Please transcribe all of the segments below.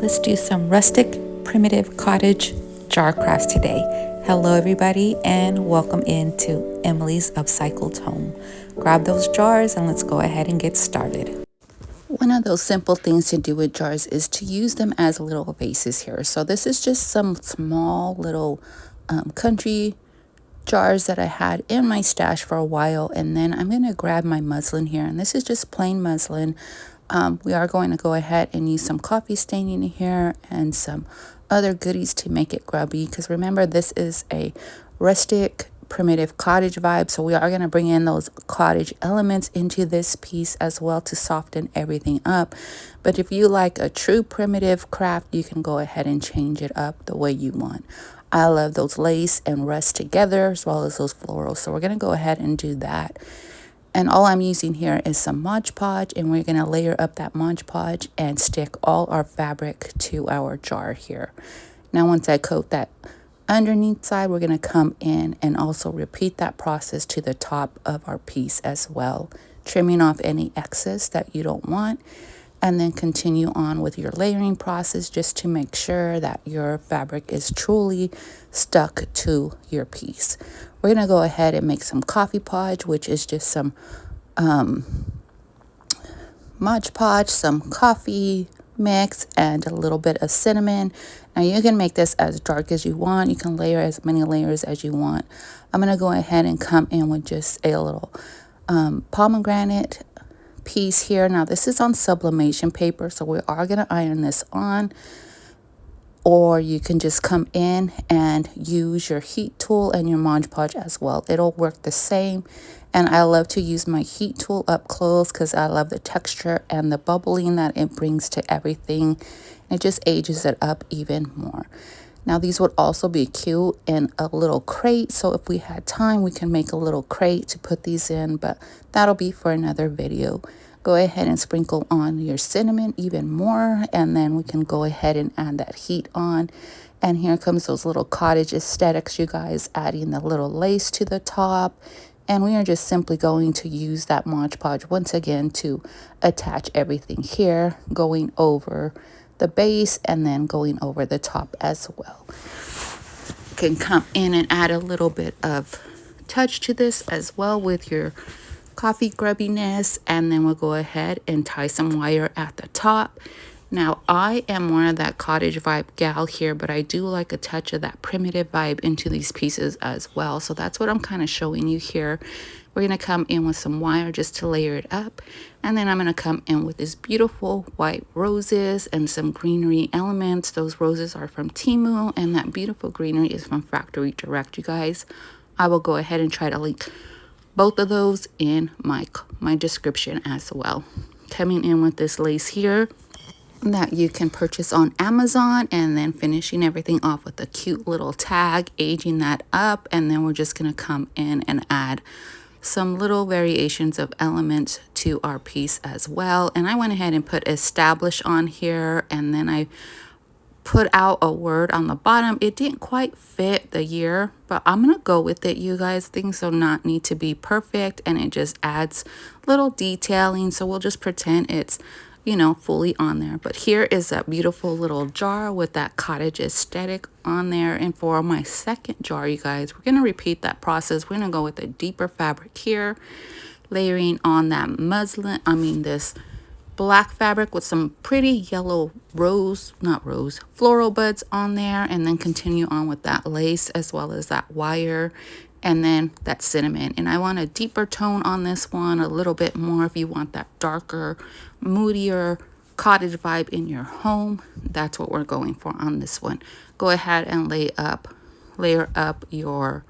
let's do some rustic, primitive cottage jar crafts today. Hello everybody and welcome into Emily's Upcycled Home. Grab those jars and let's go ahead and get started. One of those simple things to do with jars is to use them as little vases here. So this is just some small little country jars that I had in my stash for a while, and then I'm going to grab my muslin here, and this is just plain muslin. We are going to go ahead and use some coffee staining here and some other goodies to make it grubby, because remember, this is a rustic primitive cottage vibe, so we are going to bring in those cottage elements into this piece as well to soften everything up. But if you like a true primitive craft, you can go ahead and change it up the way you want. I love those lace and rust together as well as those florals, so we're going to go ahead and do that. And all I'm using here is some Mod Podge, and we're going to layer up that Mod Podge and stick all our fabric to our jar here. Now once I coat that underneath side, we're going to come in and also repeat that process to the top of our piece as well, trimming off any excess that you don't want, and then continue on with your layering process just to make sure that your fabric is truly stuck to your piece. We're going to go ahead and make some coffee podge, which is just some Mod Podge, some coffee mix, and a little bit of cinnamon. Now you can make this as dark as you want. You can layer as many layers as you want. I'm going to go ahead and come in with just a little pomegranate piece here. Now this is on sublimation paper, so we are going to iron this on, or you can just come in and use your heat tool and your Mod Podge as well. It'll work the same. And I love to use my heat tool up close because I love the texture and the bubbling that it brings to everything. It just ages it up even more. Now these would also be cute in a little crate, so if we had time we can make a little crate to put these in, but that'll be for another video. Go ahead and sprinkle on your cinnamon even more, and then we can go ahead and add that heat on. And here comes those little cottage aesthetics, you guys, adding the little lace to the top. And we are just simply going to use that Mod Podge once again to attach everything here, going over the base and then going over the top as well. You can come in and add a little bit of touch to this as well with your coffee grubbiness, and then we'll go ahead and tie some wire at the top. Now I am more of that cottage vibe gal here, but I do like a touch of that primitive vibe into these pieces as well, so that's what I'm kind of showing you here. We're going to come in with some wire just to layer it up, and then I'm going to come in with these beautiful white roses and some greenery elements. Those roses are from Temu, and that beautiful greenery is from Factory Direct, you guys. I will go ahead and try to link both of those in my description as well. Coming in with this lace here that you can purchase on Amazon, and then finishing everything off with a cute little tag, aging that up, and then we're just going to come in and add some little variations of elements to our piece as well. And I went ahead and put establish on here, and then I put out a word on the bottom. It didn't quite fit the year, but I'm gonna go with it, you guys. Things do not need to be perfect, and it just adds little detailing, so we'll just pretend it's, you know, fully on there. But here is that beautiful little jar with that cottage aesthetic on there. And for my second jar, you guys, we're going to repeat that process. We're going to go with a deeper fabric here, layering on that muslin, this black fabric with some pretty yellow floral buds on there, and then continue on with that lace as well as that wire, and then that cinnamon. And I want a deeper tone on this one, a little bit more if you want that darker, moodier cottage vibe in your home. That's what we're going for on this one. Go ahead and layer up your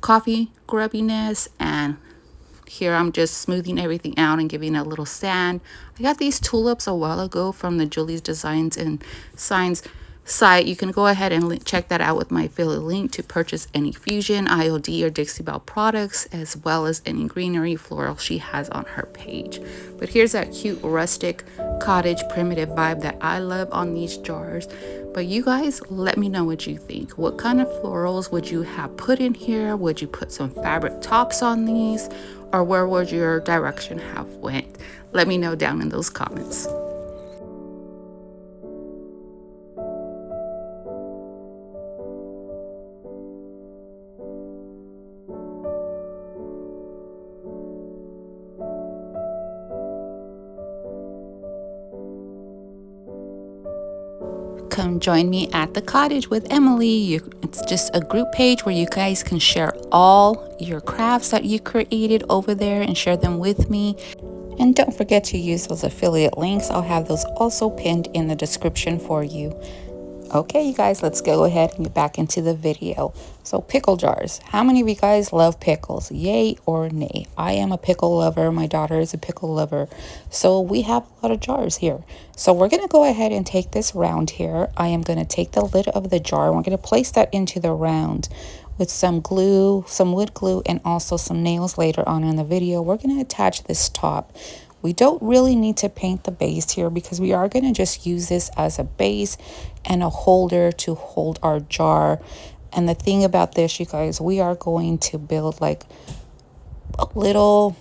coffee grubbiness, and here I'm just smoothing everything out and giving it a little sand. I got these tulips a while ago from the Julie's Designs and Signs site. You can go ahead and check that out with my affiliate link to purchase any Fusion, IOD, or Dixie Belle products, as well as any greenery floral she has on her page. But here's that cute rustic cottage primitive vibe that I love on these jars. But you guys, let me know what you think. What kind of florals would you have put in here? Would you put some fabric tops on these? Or where would your direction have went? Let me know down in those comments. come join me at the cottage with Emily. It's just a group page where you guys can share all your crafts that you created over there and share them with me. And don't forget to use those affiliate links. I'll have those also pinned in the description for you. Okay, you guys, let's go ahead and get back into the video. So pickle jars. How many of you guys love pickles? Yay or nay? I am a pickle lover. My daughter is a pickle lover. So we have a lot of jars here. So we're going to go ahead and take this round here. I am going to take the lid of the jar. And we're going to place that into the round with some glue, some wood glue, and also some nails later on in the video. We're going to attach this top. We don't really need to paint the base here because we are going to just use this as a base and a holder to hold our jar. And the thing about this, you guys, we are going to build like a little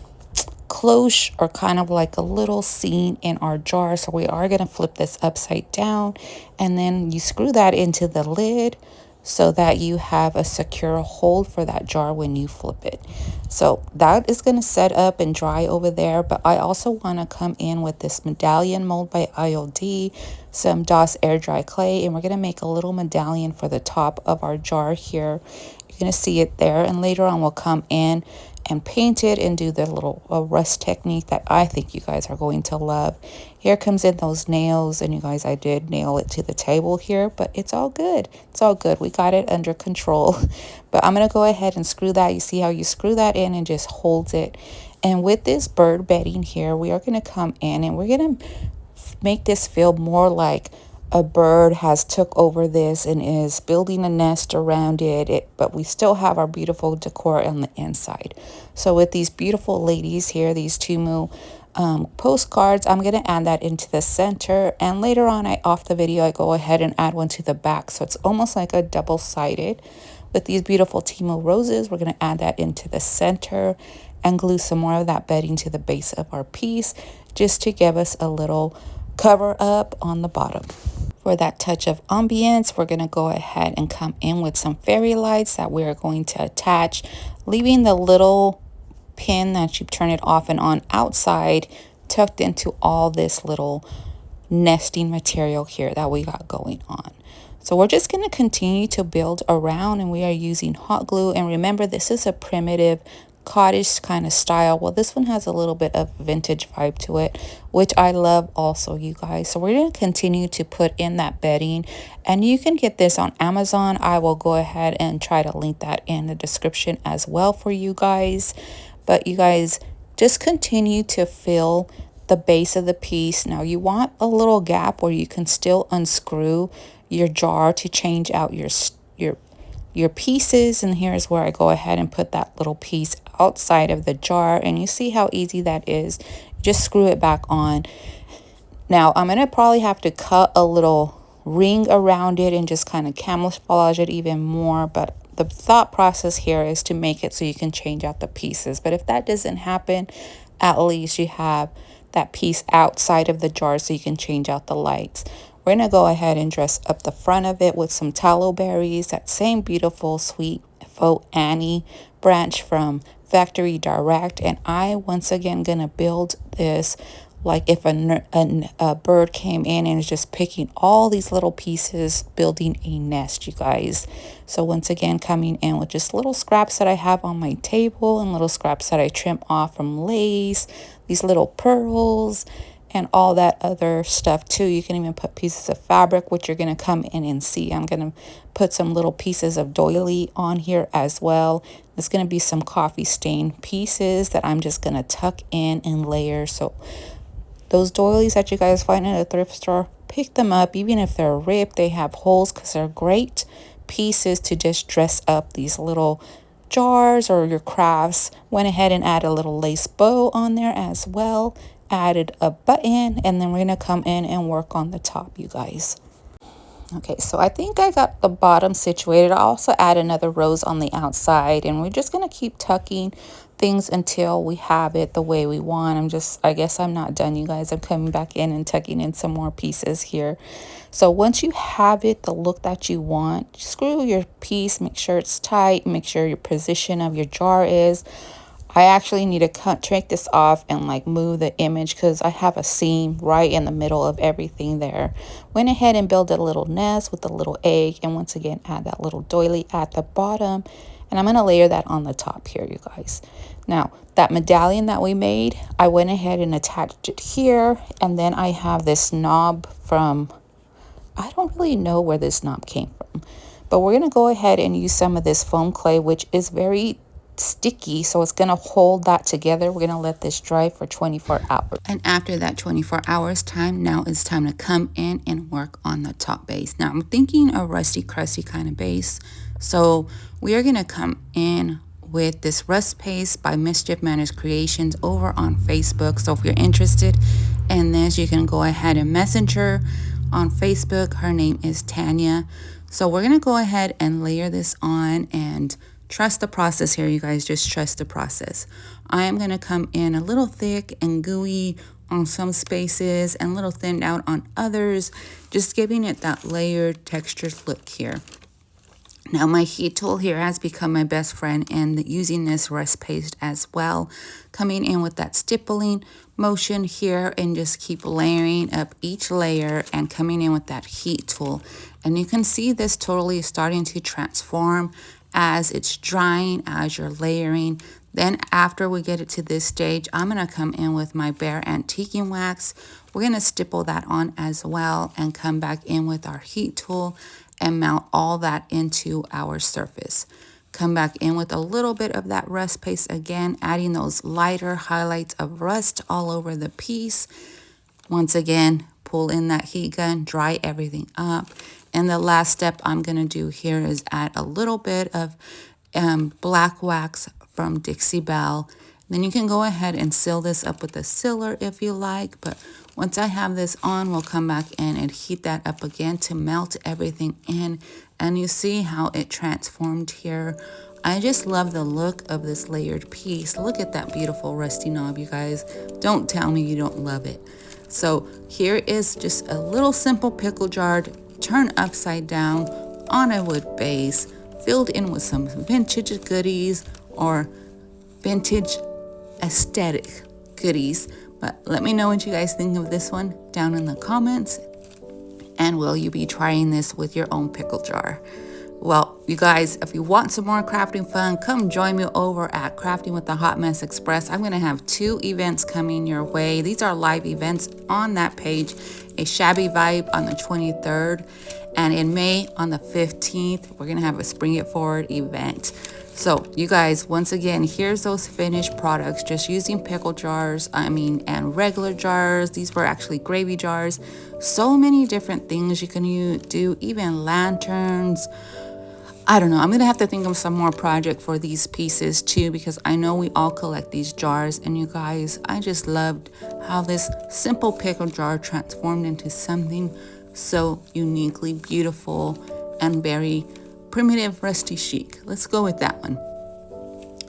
cloche or kind of like a little scene in our jar. So we are going to flip this upside down and then you screw that into the lid so that you have a secure hold for that jar when you flip it. So that is going to set up and dry over there. But I also want to come in with this medallion mold by IOD, some DOS air dry clay, and we're going to make a little medallion for the top of our jar here. You're going to see it there, and later on we'll come in and paint it and do the little rust technique that I think you guys are going to love. Here comes in those nails, and you guys, I did nail it to the table here, but it's all good. It's all good. We got it under control. But I'm going to go ahead and screw that. You see how you screw that in and just holds it. And with this bird bedding here, we are going to come in and we're going to make this feel more like a bird has took over this and is building a nest around it, but we still have our beautiful decor on the inside. So with these beautiful ladies here, these Tumu postcards, I'm going to add that into the center, and later on off the video I go ahead and add one to the back, so it's almost like a double-sided. With these beautiful Timu roses, we're going to add that into the center and glue some more of that bedding to the base of our piece just to give us a little cover up on the bottom. For that touch of ambience, we're going to go ahead and come in with some fairy lights that we're going to attach, leaving the little pin that you turn it off and on outside tucked into all this little nesting material here that we got going on. So we're just going to continue to build around, and we are using hot glue. And remember, this is a primitive cottage kind of style. Well, this one has a little bit of vintage vibe to it, which I love also, you guys. So we're going to continue to put in that bedding, and you can get this on Amazon. I will go ahead and try to link that in the description as well for you guys. But you guys, just continue to fill the base of the piece. Now you want a little gap where you can still unscrew your jar to change out your pieces, and here's where I go ahead and put that little piece outside of the jar, and you see how easy that is. Just screw it back on. Now I'm gonna probably have to cut a little ring around it and just kind of camouflage it even more, but the thought process here is to make it so you can change out the pieces. But if that doesn't happen, at least you have that piece outside of the jar so you can change out the lights. We're going to go ahead and dress up the front of it with some tallow berries, that same beautiful sweet faux Annie branch from Factory Direct. And I, once again, going to build this like if a bird came in and is just picking all these little pieces, building a nest, you guys. So once again, coming in with just little scraps that I have on my table and little scraps that I trim off from lace, these little pearls, and all that other stuff too. You can even put pieces of fabric, which you're going to come in and see. I'm going to put some little pieces of doily on here as well. There's going to be some coffee stain pieces that I'm just going to tuck in layers. So those doilies that you guys find at a thrift store, pick them up. Even if they're ripped, they have holes because they're great pieces to just dress up these little jars or your crafts. Went ahead and add a little lace bow on there as well. Added a button, and then we're going to come in and work on the top, you guys. Okay, so I think I got the bottom situated. I'll also add another rose on the outside, and we're just going to keep tucking things until we have it the way we want. I guess I'm not done, you guys. I'm coming back in and tucking in some more pieces here. So once you have it the look that you want, screw your piece, make sure it's tight, make sure your position of your jar is. I actually need to take this off and like move the image because I have a seam right in the middle of everything there. Went ahead and built a little nest with a little egg, and once again add that little doily at the bottom, and I'm going to layer that on the top here, you guys. Now that medallion that we made, I went ahead and attached it here, and then I have this knob from, I don't really know where this knob came from, but we're going to go ahead and use some of this foam clay, which is very sticky, so it's going to hold that together. We're going to let this dry for 24 hours, and after that 24 hours time, now it's time to come in and work on the top base. Now I'm thinking a rusty crusty kind of base, so we are going to come in with this rust paste by Mischief Manners Creations over on Facebook. So if you're interested in this, you can go ahead and message her on Facebook. Her name is Tanya. So we're going to go ahead and layer this on and trust the process here, you guys. Just trust the process. I am going to come in a little thick and gooey on some spaces and a little thinned out on others, just giving it that layered textured look here. Now my heat tool here has become my best friend in using this rust paste as well. Coming in with that stippling motion here and just keep layering up each layer and coming in with that heat tool. And you can see this totally starting to transform as it's drying, as you're layering. Then after we get it to this stage, I'm going to come in with my bare antiquing wax. We're going to stipple that on as well and come back in with our heat tool and mount all that into our surface. Come back in with a little bit of that rust paste again, adding those lighter highlights of rust all over the piece. Once again, pull in that heat gun, dry everything up. And the last step I'm going to do here is add a little bit of black wax from Dixie Belle. Then you can go ahead and seal this up with a sealer if you like, but once I have this on, we'll come back in and heat that up again to melt everything in. And you see how it transformed here. I just love the look of this layered piece. Look at that beautiful rusty knob, you guys. Don't tell me you don't love it. So here is just a little simple pickle jar turned upside down on a wood base, filled in with some vintage goodies or vintage aesthetic goodies. But let me know what you guys think of this one down in the comments. And will you be trying this with your own pickle jar? Well, you guys, if you want some more crafting fun, come join me over at Crafting with the Hot Mess Express. I'm going to have 2 events coming your way. These are live events on that page. A Shabby Vibe on the 23rd. And in May on the 15th, we're going to have a Spring It Forward event. So you guys, once again, here's those finished products, just using pickle jars, and regular jars. These were actually gravy jars. So many different things you can do, even lanterns. I don't know. I'm going to have to think of some more project for these pieces too, because I know we all collect these jars. And you guys, I just loved how this simple pickle jar transformed into something so uniquely beautiful and very primitive, rusty chic. Let's go with that one.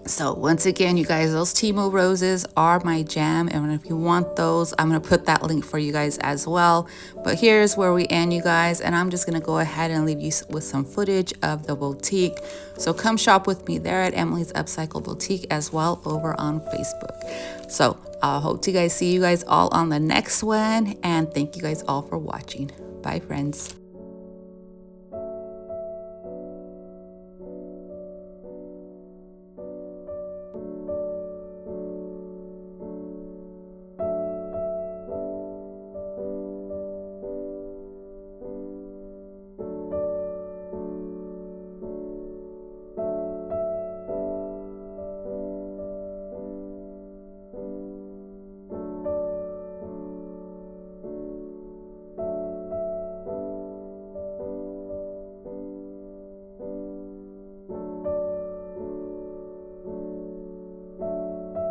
So once again, you guys, those Timo roses are my jam. And if you want those, I'm going to put that link for you guys as well. But here's where we end, you guys. And I'm just going to go ahead and leave you with some footage of the boutique. So come shop with me there at Emily's Upcycle Boutique as well over on Facebook. So I hope to see you guys all on the next one. And thank you guys all for watching. Bye, friends.